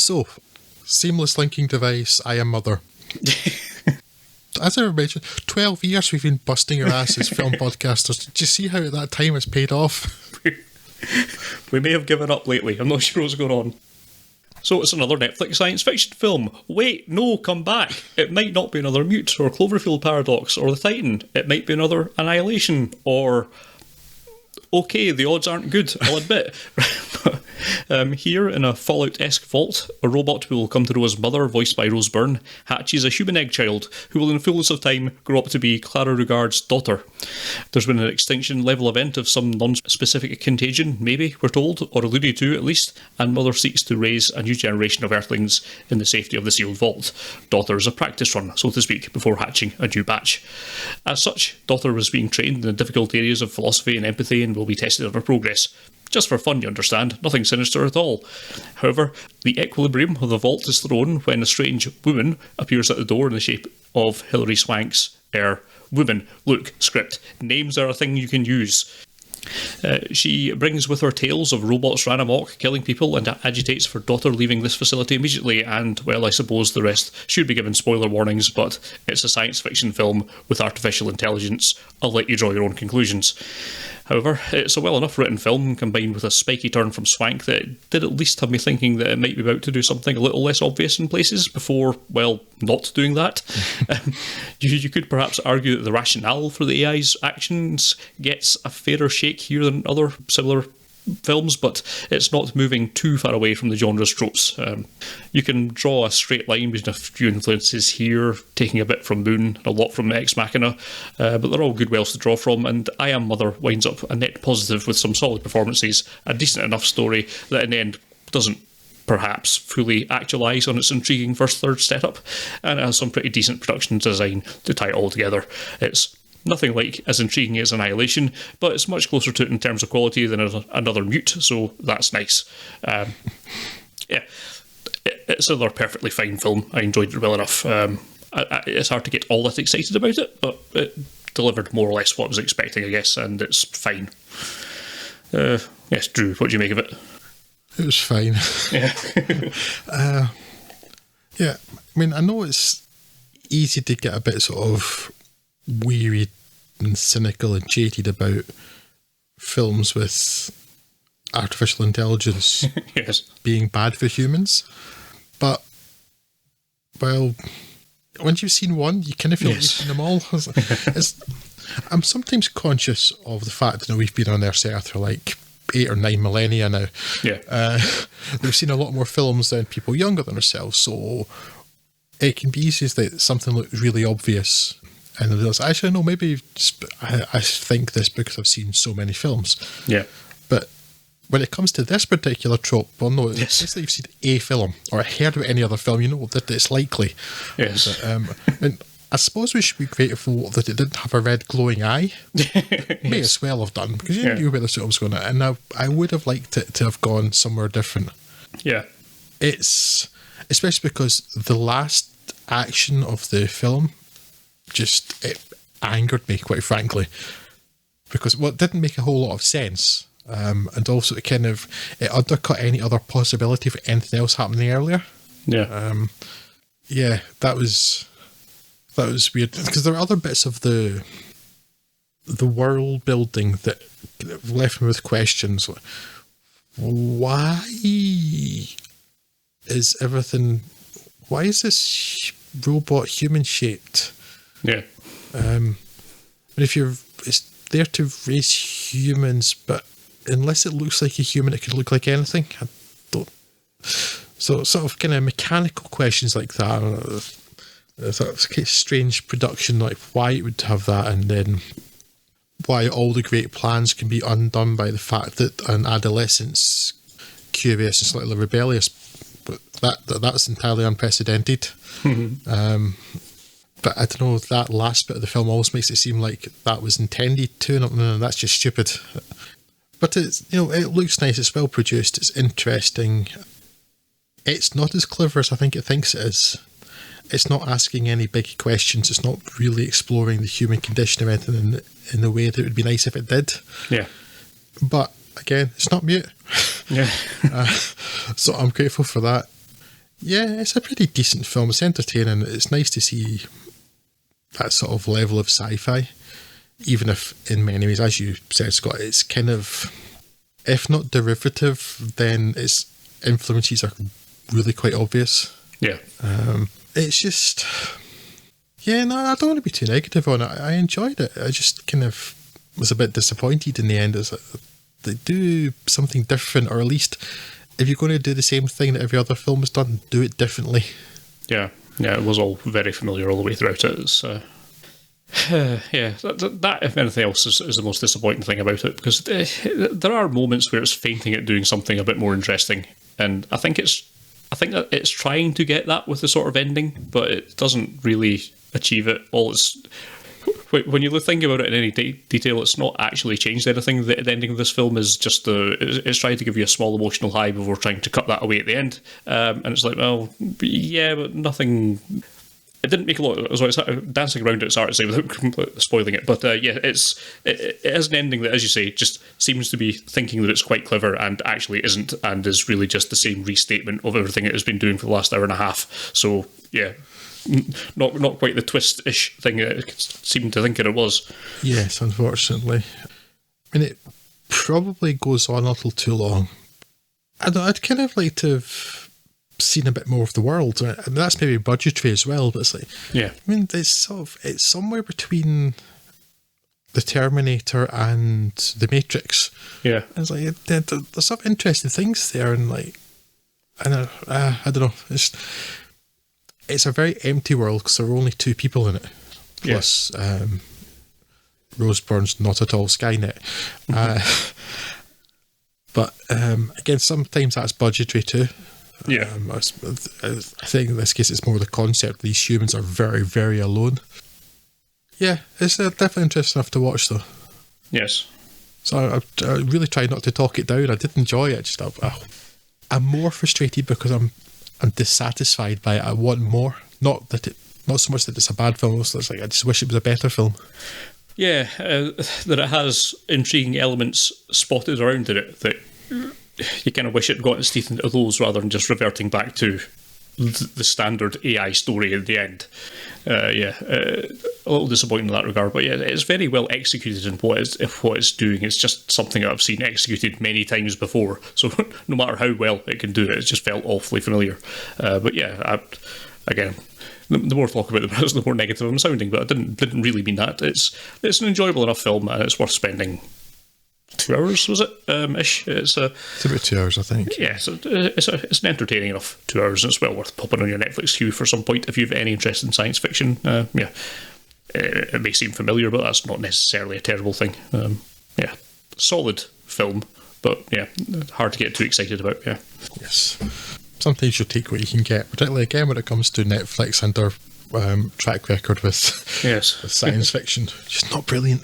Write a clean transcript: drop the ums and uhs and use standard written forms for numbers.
So, seamless linking device, I Am Mother. As I mentioned, 12 years we've been busting our ass as film podcasters. Did you see how that time has paid off? We may have given up lately. I'm not sure what's going on. So it's another Netflix science fiction film. Wait, no, come back. It might not be another Mute or Cloverfield Paradox or The Titan. It might be another Annihilation or... Okay, the odds aren't good, I'll admit. Here, in a Fallout-esque vault, a robot who will come to know as Mother, voiced by Rose Byrne, hatches a human egg child who will in the fullness of time grow up to be Clara Regard's daughter. There's been an extinction-level event of some non-specific contagion, maybe, we're told, or alluded to at least, and Mother seeks to raise a new generation of Earthlings in the safety of the sealed vault. Daughter is a practice run, so to speak, before hatching a new batch. As such, Daughter was being trained in the difficult areas of philosophy and empathy and will be tested on her progress. Just for fun, you understand, nothing sinister at all. However, the equilibrium of the vault is thrown when a strange woman appears at the door in the shape of Hilary Swank's woman. Look, script. Names are a thing you can use. She brings with her tales of robots ran amok, killing people, and agitates for Daughter leaving this facility immediately, and, well, I suppose the rest should be given spoiler warnings, but it's a science fiction film with artificial intelligence. I'll let you draw your own conclusions. However, it's a well enough written film, combined with a spiky turn from Swank, that it did at least have me thinking that it might be about to do something a little less obvious in places before, well, not doing that. You could perhaps argue that the rationale for the AI's actions gets a fairer shake here than other similar films, but it's not moving too far away from the genre's tropes. You can draw a straight line between a few influences here, taking a bit from Moon and a lot from Ex Machina, but they're all good wells to draw from, and I Am Mother winds up a net positive with some solid performances, a decent enough story that in the end doesn't perhaps fully actualise on its intriguing first third setup, and it has some pretty decent production design to tie it all together. It's nothing like as intriguing as Annihilation, but it's much closer to it in terms of quality than another Mute, so that's nice. Yeah, it's another perfectly fine film. I enjoyed it well enough. It's hard to get all that excited about it, but it delivered more or less what I was expecting, I guess, and it's fine. Yes, Drew, what do you make of it? It was fine. Yeah. Yeah, I mean, I know it's easy to get a bit sort of weary and cynical and jaded about films with artificial intelligence Yes. being bad for humans, but, well, once you've seen one, you kind of feel like you've seen them all. I'm sometimes conscious of the fact that we've been on Earth's Earth for like 8 or 9 millennia now. Yeah. We've seen a lot more films than people younger than ourselves, so it can be easy that something looks really obvious and I realize, actually, no, maybe I think this because I've seen so many films. Yeah. But when it comes to this particular trope, well, no, Yes. it's like you've seen a film or heard of any other film, you know that it's likely. Yes. And I suppose we should be grateful that it didn't have a red glowing eye. May as well have done, because you knew where the film was going, and I would have liked it to have gone somewhere different. Yeah. It's especially because the last action of the film it angered me, quite frankly, because it didn't make a whole lot of sense, and also it undercut any other possibility for anything else happening earlier. Yeah. Yeah, that was weird, because there are other bits of the world building that left me with questions. Why is this robot human shaped? Yeah. And it's there to raise humans, but unless it looks like a human, it could look like anything. I don't. So sort of kind of mechanical questions like that. Sort of strange production, like why it would have that, and then why all the great plans can be undone by the fact that an adolescent's curious and slightly rebellious. But that's entirely unprecedented. But I don't know, that last bit of the film almost makes it seem like that was intended to, and that's just stupid. But it's, it looks nice, it's well produced, it's interesting. It's not as clever as I think it thinks it is. It's not asking any big questions, it's not really exploring the human condition or anything in the way that it would be nice if it did. Yeah. But again, it's not Mute. Yeah. So I'm grateful for that. Yeah, it's a pretty decent film. It's entertaining. It's nice to see that sort of level of sci-fi, even if in many ways, as you said, Scott, it's kind of, if not derivative, then its influences are really quite obvious. Yeah. It's just, yeah, no, I don't want to be too negative on it. I enjoyed it. I just kind of was a bit disappointed in the end. As they do something different, or at least if you're going to do the same thing that every other film has done, do it differently. Yeah, it was all very familiar all the way throughout it. It's, yeah, that, if anything else, is the most disappointing thing about it, because there are moments where it's fainting at doing something a bit more interesting, and I think that it's trying to get that with the sort of ending, but it doesn't really achieve it. When you think about it in any detail, it's not actually changed anything. The ending of this film is just it's trying to give you a small emotional high before trying to cut that away at the end. And it's like, well, yeah, but nothing. It didn't make a lot. So it's dancing around it, it's hard to say without completely spoiling it. But yeah, it has an ending that, as you say, just seems to be thinking that it's quite clever and actually isn't, and is really just the same restatement of everything it has been doing for the last hour and a half. So yeah. Not quite the twist-ish thing it seemed to think it was. Yes, unfortunately. I mean, it probably goes on a little too long. I'd kind of like to have seen a bit more of the world. I mean, that's maybe budgetary as well, but it's like, yeah. I mean, it's somewhere between the Terminator and the Matrix. Yeah, and it's like there's some interesting things there, and like, I don't know. It's a very empty world because there are only two people in it. Plus, Rose Byrne's not at all Skynet. But again, sometimes that's budgetary too. Yeah. I think in this case it's more the concept these humans are very, very alone. Yeah, it's definitely interesting enough to watch though. Yes. So I really tried not to talk it down. I did enjoy it. Just I'm more frustrated because I'm dissatisfied by it. I want more. Not so much that it's a bad film. It's like I just wish it was a better film. Yeah, that it has intriguing elements spotted around in it that you kind of wish it got its teeth into those rather than just reverting back to the standard AI story at the end. A little disappointing in that regard, but yeah, it's very well executed in what it's doing. It's just something that I've seen executed many times before, so no matter how well it can do it, it's just felt awfully familiar. But yeah, again, the more I talk about it, the more negative I'm sounding, but I didn't really mean that. It's an enjoyable enough film, and it's worth spending 2 hours, was it? Ish. It's about 2 hours, I think. Yeah, so it's an entertaining enough 2 hours, and it's well worth popping on your Netflix queue for some point if you've any interest in science fiction. Yeah, it may seem familiar, but that's not necessarily a terrible thing. Yeah, solid film, but yeah, hard to get too excited about. Yeah. Yes. Sometimes you take what you can get, particularly again when it comes to Netflix and their track record with yes science fiction. Just not brilliant.